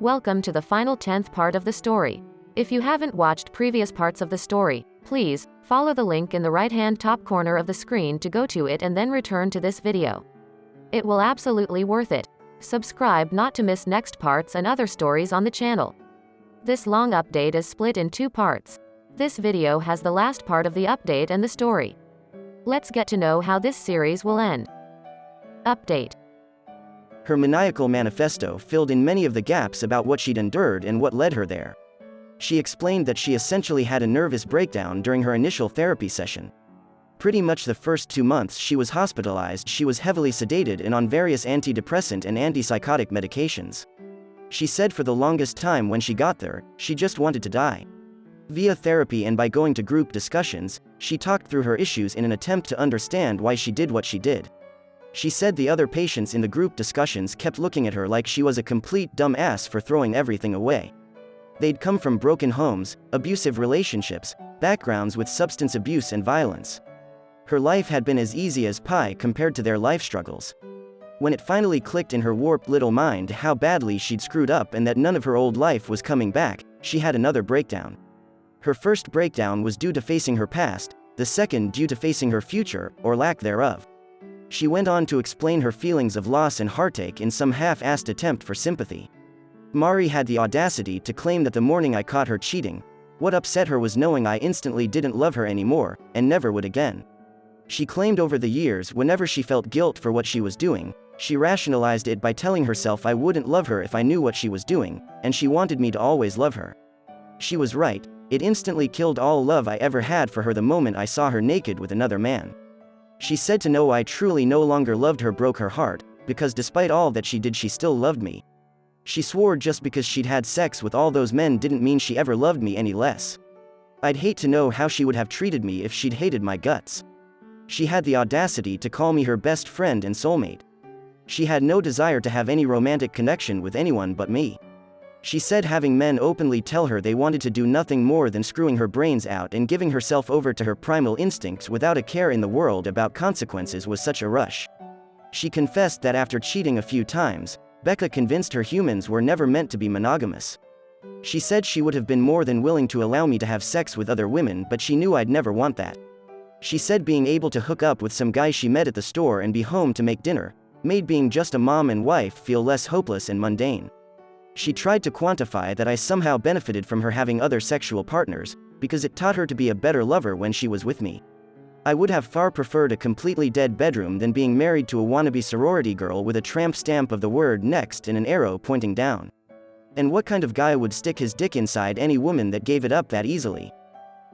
Welcome to the final 10th part of the story. If you haven't watched previous parts of the story, please follow the link in the right-hand top corner of the screen to go to it and then return to this video. It will absolutely worth it. Subscribe not to miss next parts and other stories on the channel. This long update is split in 2 parts. This video has the last part of the update and the story. Let's get to know how this series will end. Update. Her maniacal manifesto filled in many of the gaps about what she'd endured and what led her there. She explained that she essentially had a nervous breakdown during her initial therapy session. Pretty much the first 2 months she was hospitalized, she was heavily sedated and on various antidepressant and antipsychotic medications. She said for the longest time when she got there, she just wanted to die. Via therapy and by going to group discussions, she talked through her issues in an attempt to understand why she did what she did. She said the other patients in the group discussions kept looking at her like she was a complete dumbass for throwing everything away. They'd come from broken homes, abusive relationships, backgrounds with substance abuse and violence. Her life had been as easy as pie compared to their life struggles. When it finally clicked in her warped little mind how badly she'd screwed up and that none of her old life was coming back, she had another breakdown. Her first breakdown was due to facing her past, the second due to facing her future, or lack thereof. She went on to explain her feelings of loss and heartache in some half-assed attempt for sympathy. Mari had the audacity to claim that the morning I caught her cheating, what upset her was knowing I instantly didn't love her anymore, and never would again. She claimed over the years whenever she felt guilt for what she was doing, she rationalized it by telling herself I wouldn't love her if I knew what she was doing, and she wanted me to always love her. She was right, it instantly killed all love I ever had for her the moment I saw her naked with another man. She said to know I truly no longer loved her broke her heart, because despite all that she did she still loved me. She swore just because she'd had sex with all those men didn't mean she ever loved me any less. I'd hate to know how she would have treated me if she'd hated my guts. She had the audacity to call me her best friend and soulmate. She had no desire to have any romantic connection with anyone but me. She said having men openly tell her they wanted to do nothing more than screwing her brains out and giving herself over to her primal instincts without a care in the world about consequences was such a rush. She confessed that after cheating a few times, Becca convinced her humans were never meant to be monogamous. She said she would have been more than willing to allow me to have sex with other women, but she knew I'd never want that. She said being able to hook up with some guy she met at the store and be home to make dinner made being just a mom and wife feel less hopeless and mundane. She tried to quantify that I somehow benefited from her having other sexual partners, because it taught her to be a better lover when she was with me. I would have far preferred a completely dead bedroom than being married to a wannabe sorority girl with a tramp stamp of the word next and an arrow pointing down. And what kind of guy would stick his dick inside any woman that gave it up that easily?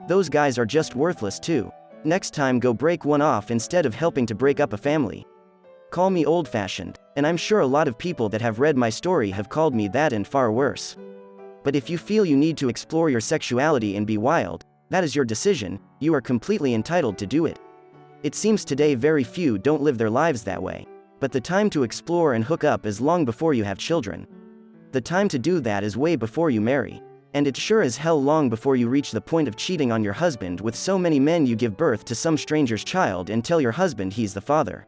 Those guys are just worthless too. Next time go break one off instead of helping to break up a family. Call me old-fashioned, and I'm sure a lot of people that have read my story have called me that and far worse. But if you feel you need to explore your sexuality and be wild, that is your decision, you are completely entitled to do it. It seems today very few don't live their lives that way. But the time to explore and hook up is long before you have children. The time to do that is way before you marry. And it's sure as hell long before you reach the point of cheating on your husband with so many men you give birth to some stranger's child and tell your husband he's the father.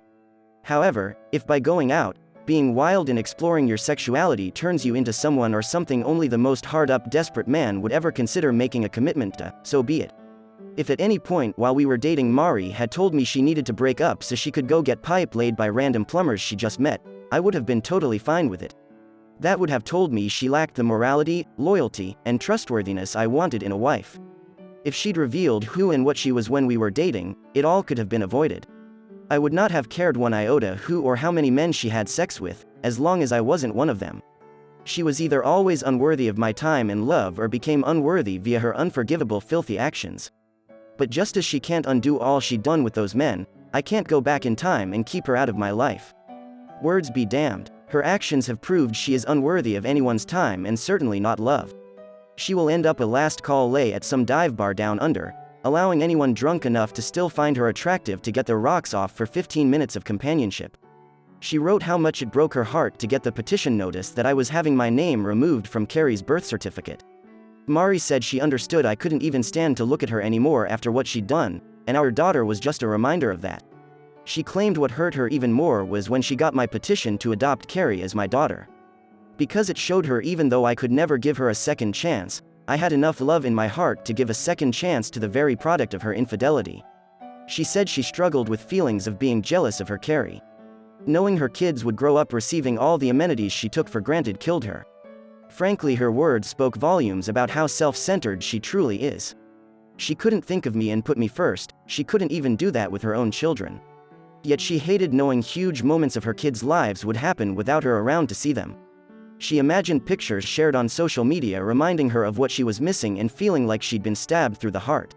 However, if by going out, being wild and exploring your sexuality turns you into someone or something only the most hard-up desperate man would ever consider making a commitment to, so be it. If at any point while we were dating Mari had told me she needed to break up so she could go get pipe laid by random plumbers she just met, I would have been totally fine with it. That would have told me she lacked the morality, loyalty, and trustworthiness I wanted in a wife. If she'd revealed who and what she was when we were dating, it all could have been avoided. I would not have cared one iota who or how many men she had sex with, as long as I wasn't one of them. She was either always unworthy of my time and love or became unworthy via her unforgivable filthy actions. But just as she can't undo all she'd done with those men, I can't go back in time and keep her out of my life. Words be damned, her actions have proved she is unworthy of anyone's time and certainly not love. She will end up a last call lay at some dive bar down under, allowing anyone drunk enough to still find her attractive to get their rocks off for 15 minutes of companionship. She wrote how much it broke her heart to get the petition notice that I was having my name removed from Carrie's birth certificate. Mari said she understood I couldn't even stand to look at her anymore after what she'd done, and our daughter was just a reminder of that. She claimed what hurt her even more was when she got my petition to adopt Carrie as my daughter. Because it showed her even though I could never give her a second chance, I had enough love in my heart to give a second chance to the very product of her infidelity. She said she struggled with feelings of being jealous of her Carrie. Knowing her kids would grow up receiving all the amenities she took for granted killed her. Frankly, her words spoke volumes about how self-centered she truly is. She couldn't think of me and put me first, she couldn't even do that with her own children. Yet she hated knowing huge moments of her kids' lives would happen without her around to see them. She imagined pictures shared on social media reminding her of what she was missing and feeling like she'd been stabbed through the heart.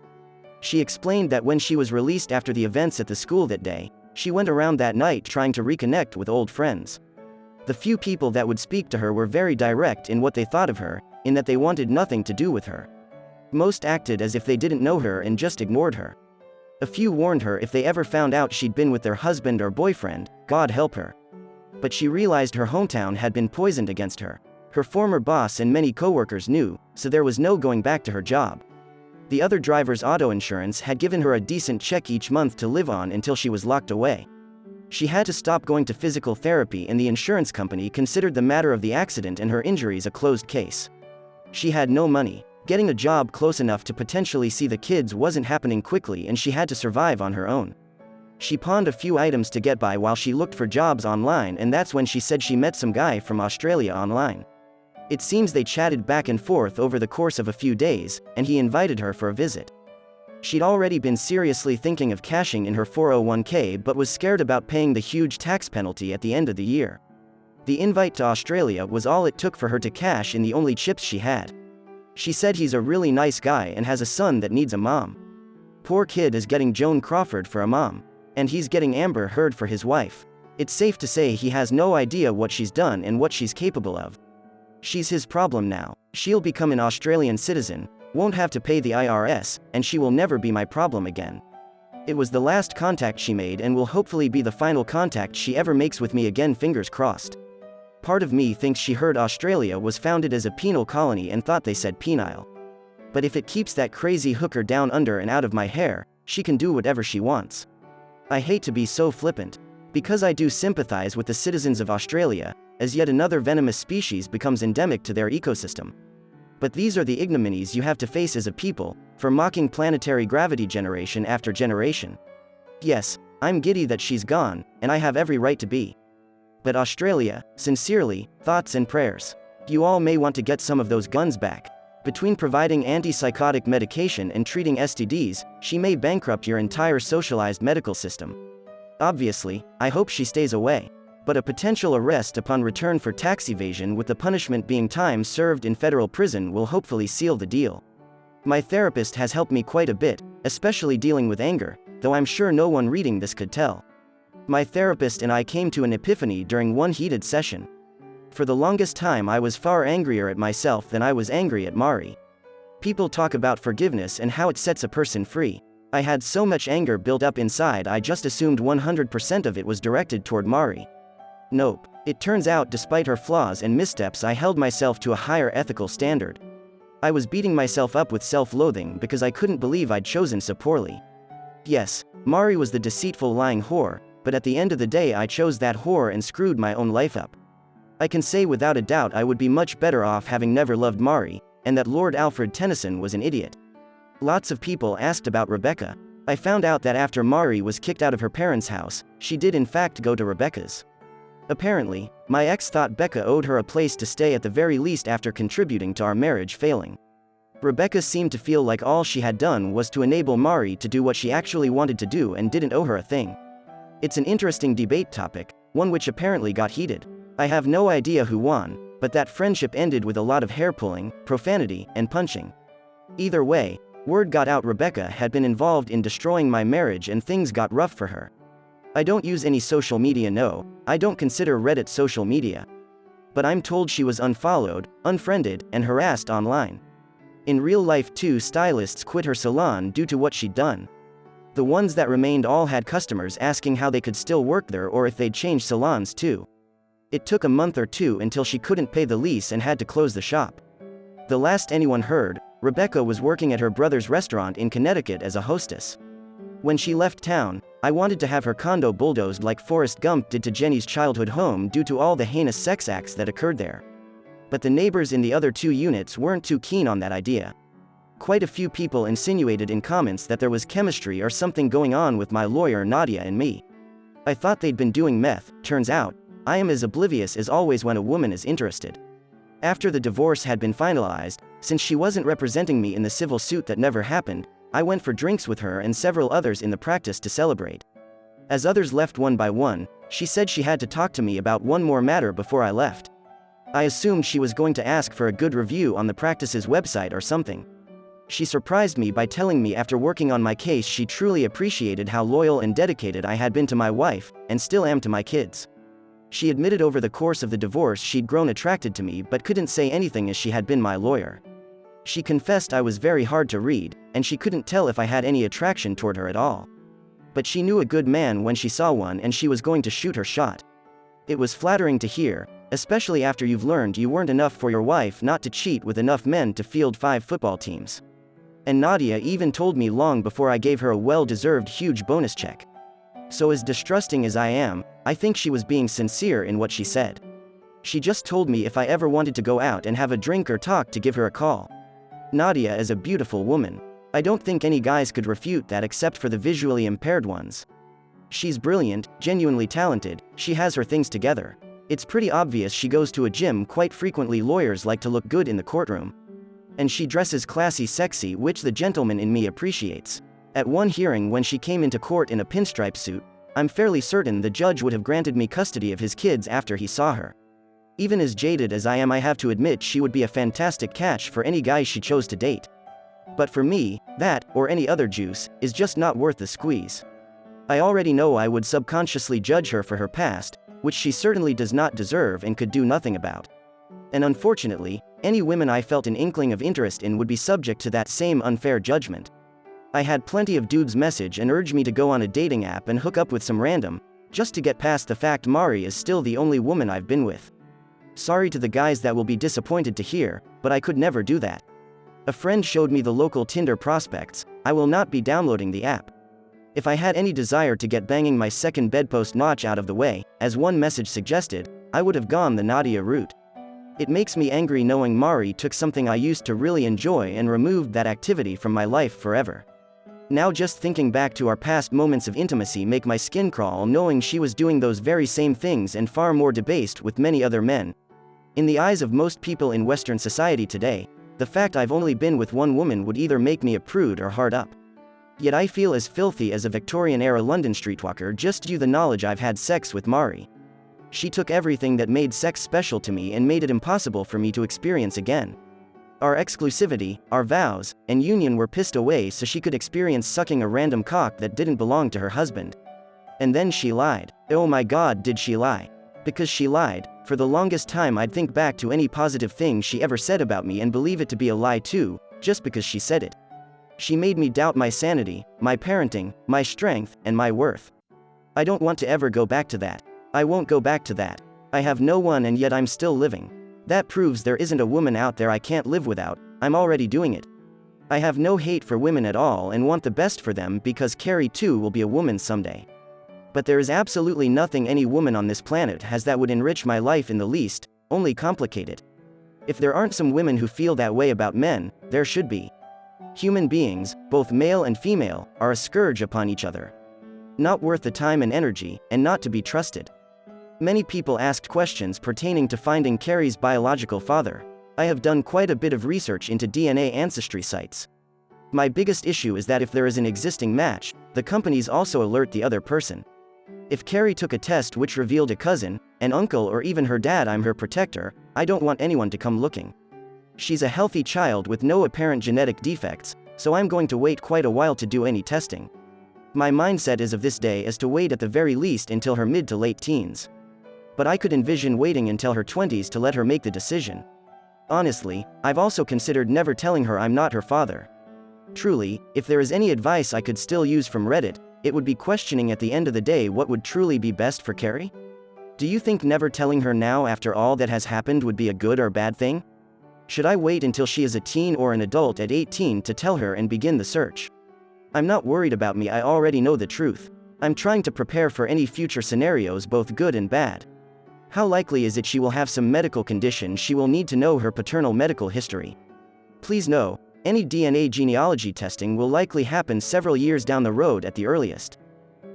She explained that when she was released after the events at the school that day, she went around that night trying to reconnect with old friends. The few people that would speak to her were very direct in what they thought of her, in that they wanted nothing to do with her. Most acted as if they didn't know her and just ignored her. A few warned her if they ever found out she'd been with their husband or boyfriend, God help her. But she realized her hometown had been poisoned against her. Her former boss and many coworkers knew, so there was no going back to her job. The other driver's auto insurance had given her a decent check each month to live on until she was locked away. She had to stop going to physical therapy and the insurance company considered the matter of the accident and her injuries a closed case. She had no money. Getting a job close enough to potentially see the kids wasn't happening quickly and she had to survive on her own. She pawned a few items to get by while she looked for jobs online, and that's when she said she met some guy from Australia online. It seems they chatted back and forth over the course of a few days, and he invited her for a visit. She'd already been seriously thinking of cashing in her 401k but was scared about paying the huge tax penalty at the end of the year. The invite to Australia was all it took for her to cash in the only chips she had. She said he's a really nice guy and has a son that needs a mom. Poor kid is getting Joan Crawford for a mom. And he's getting Amber Heard for his wife. It's safe to say he has no idea what she's done and what she's capable of. She's his problem now. She'll become an Australian citizen, won't have to pay the IRS, and she will never be my problem again. It was the last contact she made and will hopefully be the final contact she ever makes with me again, fingers crossed. Part of me thinks she heard Australia was founded as a penal colony and thought they said penile. But if it keeps that crazy hooker down under and out of my hair, she can do whatever she wants. I hate to be so flippant, because I do sympathize with the citizens of Australia, as yet another venomous species becomes endemic to their ecosystem. But these are the ignominies you have to face as a people, for mocking planetary gravity generation after generation. Yes, I'm giddy that she's gone, and I have every right to be. But Australia, sincerely, thoughts and prayers. You all may want to get some of those guns back. Between providing antipsychotic medication and treating STDs, she may bankrupt your entire socialized medical system. Obviously, I hope she stays away. But a potential arrest upon return for tax evasion with the punishment being time served in federal prison will hopefully seal the deal. My therapist has helped me quite a bit, especially dealing with anger, though I'm sure no one reading this could tell. My therapist and I came to an epiphany during one heated session. For the longest time I was far angrier at myself than I was angry at Mari. People talk about forgiveness and how it sets a person free. I had so much anger built up inside I just assumed 100% of it was directed toward Mari. Nope. It turns out despite her flaws and missteps I held myself to a higher ethical standard. I was beating myself up with self-loathing because I couldn't believe I'd chosen so poorly. Yes, Mari was the deceitful lying whore, but at the end of the day I chose that whore and screwed my own life up. I can say without a doubt I would be much better off having never loved Mari, and that Lord Alfred Tennyson was an idiot. Lots of people asked about Rebecca. I found out that after Mari was kicked out of her parents' house, she did in fact go to Rebecca's. Apparently, my ex thought Becca owed her a place to stay at the very least after contributing to our marriage failing. Rebecca seemed to feel like all she had done was to enable Mari to do what she actually wanted to do and didn't owe her a thing. It's an interesting debate topic, one which apparently got heated. I have no idea who won, but that friendship ended with a lot of hair-pulling, profanity, and punching. Either way, word got out Rebecca had been involved in destroying my marriage and things got rough for her. I don't use any social media, no, I don't consider Reddit social media. But I'm told she was unfollowed, unfriended, and harassed online. In real life 2 stylists quit her salon due to what she'd done. The ones that remained all had customers asking how they could still work there or if they'd change salons too. It took a month or 2 until she couldn't pay the lease and had to close the shop. The last anyone heard, Rebecca was working at her brother's restaurant in Connecticut as a hostess. When she left town, I wanted to have her condo bulldozed like Forrest Gump did to Jenny's childhood home due to all the heinous sex acts that occurred there. But the neighbors in the other 2 units weren't too keen on that idea. Quite a few people insinuated in comments that there was chemistry or something going on with my lawyer Nadia and me. I thought they'd been doing meth. Turns out, I am as oblivious as always when a woman is interested. After the divorce had been finalized, since she wasn't representing me in the civil suit that never happened, I went for drinks with her and several others in the practice to celebrate. As others left one by one, she said she had to talk to me about one more matter before I left. I assumed she was going to ask for a good review on the practice's website or something. She surprised me by telling me after working on my case she truly appreciated how loyal and dedicated I had been to my wife, and still am to my kids. She admitted over the course of the divorce she'd grown attracted to me but couldn't say anything as she had been my lawyer. She confessed I was very hard to read, and she couldn't tell if I had any attraction toward her at all. But she knew a good man when she saw one and she was going to shoot her shot. It was flattering to hear, especially after you've learned you weren't enough for your wife not to cheat with enough men to field 5 football teams. And Nadia even told me long before I gave her a well-deserved huge bonus check. So as distrusting as I am, I think she was being sincere in what she said. She just told me if I ever wanted to go out and have a drink or talk to give her a call. Nadia is a beautiful woman. I don't think any guys could refute that except for the visually impaired ones. She's brilliant, genuinely talented, she has her things together. It's pretty obvious she goes to a gym quite frequently. Lawyers like to look good in the courtroom. And she dresses classy sexy, which the gentleman in me appreciates. At one hearing when she came into court in a pinstripe suit, I'm fairly certain the judge would have granted me custody of his kids after he saw her. Even as jaded as I am, I have to admit she would be a fantastic catch for any guy she chose to date. But for me, that, or any other juice, is just not worth the squeeze. I already know I would subconsciously judge her for her past, which she certainly does not deserve and could do nothing about. And unfortunately, any women I felt an inkling of interest in would be subject to that same unfair judgment. I had plenty of dudes message and urge me to go on a dating app and hook up with some random, just to get past the fact Mari is still the only woman I've been with. Sorry to the guys that will be disappointed to hear, but I could never do that. A friend showed me the local Tinder prospects. I will not be downloading the app. If I had any desire to get banging my second bedpost notch out of the way, as one message suggested, I would have gone the Nadia route. It makes me angry knowing Mari took something I used to really enjoy and removed that activity from my life forever. Now just thinking back to our past moments of intimacy make my skin crawl, knowing she was doing those very same things and far more debased with many other men. In the eyes of most people in Western society today, the fact I've only been with one woman would either make me a prude or hard up. Yet I feel as filthy as a Victorian-era London streetwalker just due to the knowledge I've had sex with Mari. She took everything that made sex special to me and made it impossible for me to experience again. Our exclusivity, our vows, and union were pissed away so she could experience sucking a random cock that didn't belong to her husband. And then she lied. Oh my God, did she lie? Because she lied. For the longest time I'd think back to any positive thing she ever said about me and believe it to be a lie too, just because she said it. She made me doubt my sanity, my parenting, my strength, and my worth. I don't want to ever go back to that. I won't go back to that. I have no one and yet I'm still living. That proves there isn't a woman out there I can't live without. I'm already doing it. I have no hate for women at all and want the best for them because Carrie too will be a woman someday. But there is absolutely nothing any woman on this planet has that would enrich my life in the least, only complicate it. If there aren't some women who feel that way about men, there should be. Human beings, both male and female, are a scourge upon each other. Not worth the time and energy, and not to be trusted. Many people asked questions pertaining to finding Carrie's biological father. I have done quite a bit of research into DNA ancestry sites. My biggest issue is that if there is an existing match, the companies also alert the other person. If Carrie took a test which revealed a cousin, an uncle, or even her dad, I'm her protector, I don't want anyone to come looking. She's a healthy child with no apparent genetic defects, so I'm going to wait quite a while to do any testing. My mindset as of this day is to wait at the very least until her mid to late teens. But I could envision waiting until her 20s to let her make the decision. Honestly, I've also considered never telling her I'm not her father. Truly, if there is any advice I could still use from Reddit, it would be questioning at the end of the day what would truly be best for Carrie? Do you think never telling her now after all that has happened would be a good or bad thing? Should I wait until she is a teen or an adult at 18 to tell her and begin the search? I'm not worried about me, I already know the truth. I'm trying to prepare for any future scenarios, both good and bad. How likely is it she will have some medical condition she will need to know her paternal medical history? Please know, any DNA genealogy testing will likely happen several years down the road at the earliest.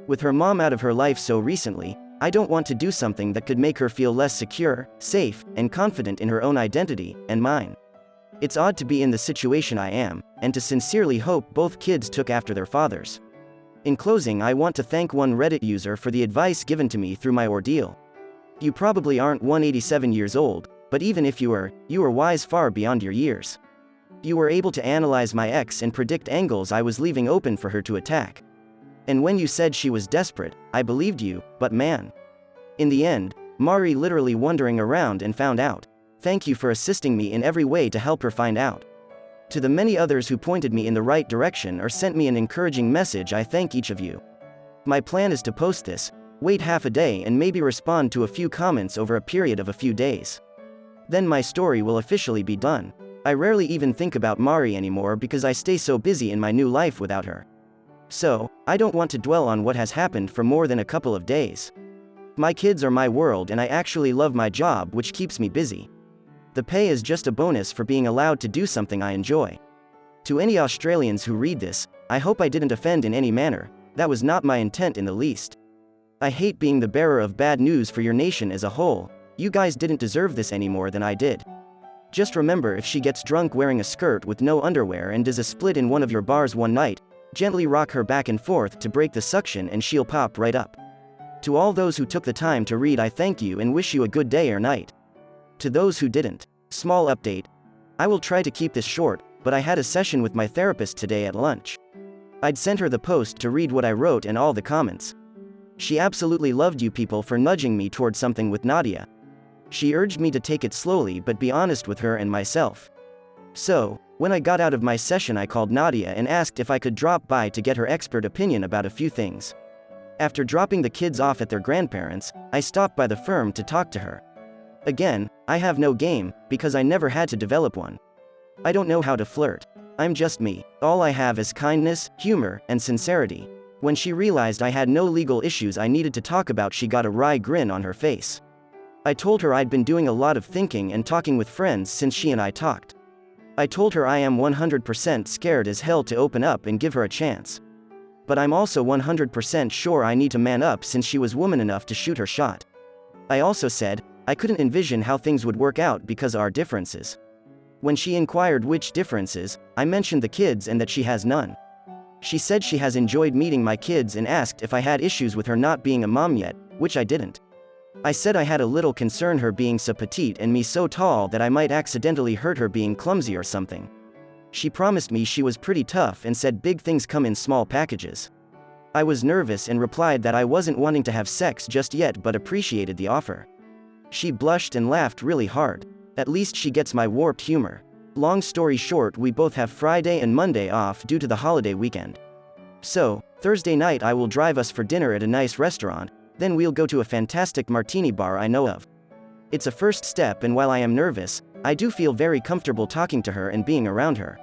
With her mom out of her life so recently, I don't want to do something that could make her feel less secure, safe, and confident in her own identity, and mine. It's odd to be in the situation I am, and to sincerely hope both kids took after their fathers. In closing, I want to thank one Reddit user for the advice given to me through my ordeal. You probably aren't 187 years old, but even if you were wise far beyond your years. You were able to analyze my ex and predict angles I was leaving open for her to attack. And when you said she was desperate, I believed you, but man. In the end, Mari literally wandering around and found out. Thank you for assisting me in every way to help her find out. To the many others who pointed me in the right direction or sent me an encouraging message, I thank each of you. My plan is to post this, wait half a day and maybe respond to a few comments over a period of a few days. Then my story will officially be done. I rarely even think about Mari anymore because I stay so busy in my new life without her. So, I don't want to dwell on what has happened for more than a couple of days. My kids are my world and I actually love my job, which keeps me busy. The pay is just a bonus for being allowed to do something I enjoy. To any Australians who read this, I hope I didn't offend in any manner. That was not my intent in the least. I hate being the bearer of bad news for your nation as a whole. You guys didn't deserve this any more than I did. Just remember, if she gets drunk wearing a skirt with no underwear and does a split in one of your bars one night, gently rock her back and forth to break the suction and she'll pop right up. To all those who took the time to read, I thank you and wish you a good day or night. To those who didn't, small update. I will try to keep this short, but I had a session with my therapist today at lunch. I'd sent her the post to read what I wrote and all the comments. She absolutely loved you people for nudging me toward something with Nadia. She urged me to take it slowly but be honest with her and myself. So, when I got out of my session, I called Nadia and asked if I could drop by to get her expert opinion about a few things. After dropping the kids off at their grandparents', I stopped by the firm to talk to her. Again, I have no game, because I never had to develop one. I don't know how to flirt. I'm just me. All I have is kindness, humor, and sincerity. When she realized I had no legal issues I needed to talk about, she got a wry grin on her face. I told her I'd been doing a lot of thinking and talking with friends since she and I talked. I told her I am 100% scared as hell to open up and give her a chance. But I'm also 100% sure I need to man up since she was woman enough to shoot her shot. I also said, I couldn't envision how things would work out because of our differences. When she inquired which differences, I mentioned the kids and that she has none. She said she has enjoyed meeting my kids and asked if I had issues with her not being a mom yet, which I didn't. I said I had a little concern her being so petite and me so tall that I might accidentally hurt her being clumsy or something. She promised me she was pretty tough and said big things come in small packages. I was nervous and replied that I wasn't wanting to have sex just yet but appreciated the offer. She blushed and laughed really hard. At least she gets my warped humor. Long story short, we both have Friday and Monday off due to the holiday weekend. So, Thursday night I will drive us for dinner at a nice restaurant, then we'll go to a fantastic martini bar I know of. It's a first step, and while I am nervous, I do feel very comfortable talking to her and being around her.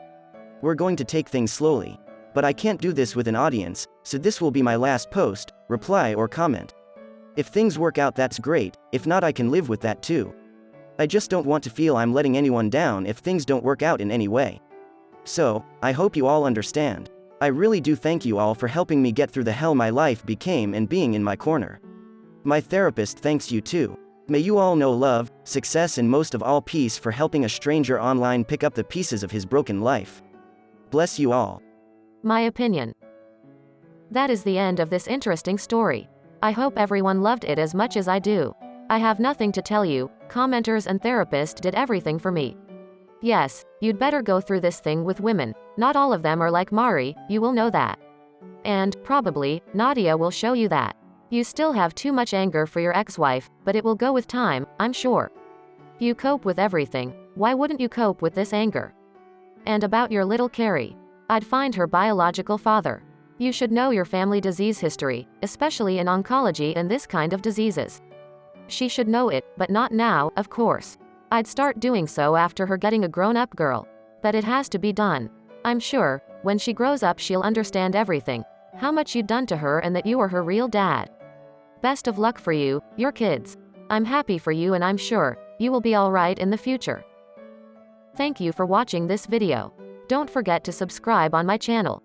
We're going to take things slowly. But I can't do this with an audience, so this will be my last post, reply or comment. If things work out, that's great. If not, I can live with that too. I just don't want to feel I'm letting anyone down if things don't work out in any way. So, I hope you all understand. I really do thank you all for helping me get through the hell my life became and being in my corner. My therapist thanks you too. May you all know love, success, and most of all peace for helping a stranger online pick up the pieces of his broken life. Bless you all. My opinion. That is the end of this interesting story. I hope everyone loved it as much as I do. I have nothing to tell you, commenters and therapist did everything for me. Yes, you'd better go through this thing with women. Not all of them are like Mari, you will know that. And, probably, Nadia will show you that. You still have too much anger for your ex-wife, but it will go with time, I'm sure. You cope with everything, why wouldn't you cope with this anger? And about your little Carrie. I'd find her biological father. You should know your family disease history, especially in oncology and this kind of diseases. She should know it, but not now, of course. I'd start doing so after her getting a grown-up girl. But it has to be done. I'm sure, when she grows up she'll understand everything. How much you'd done to her and that you were her real dad. Best of luck for you, your kids. I'm happy for you and I'm sure you will be alright in the future. Thank you for watching this video. Don't forget to subscribe on my channel.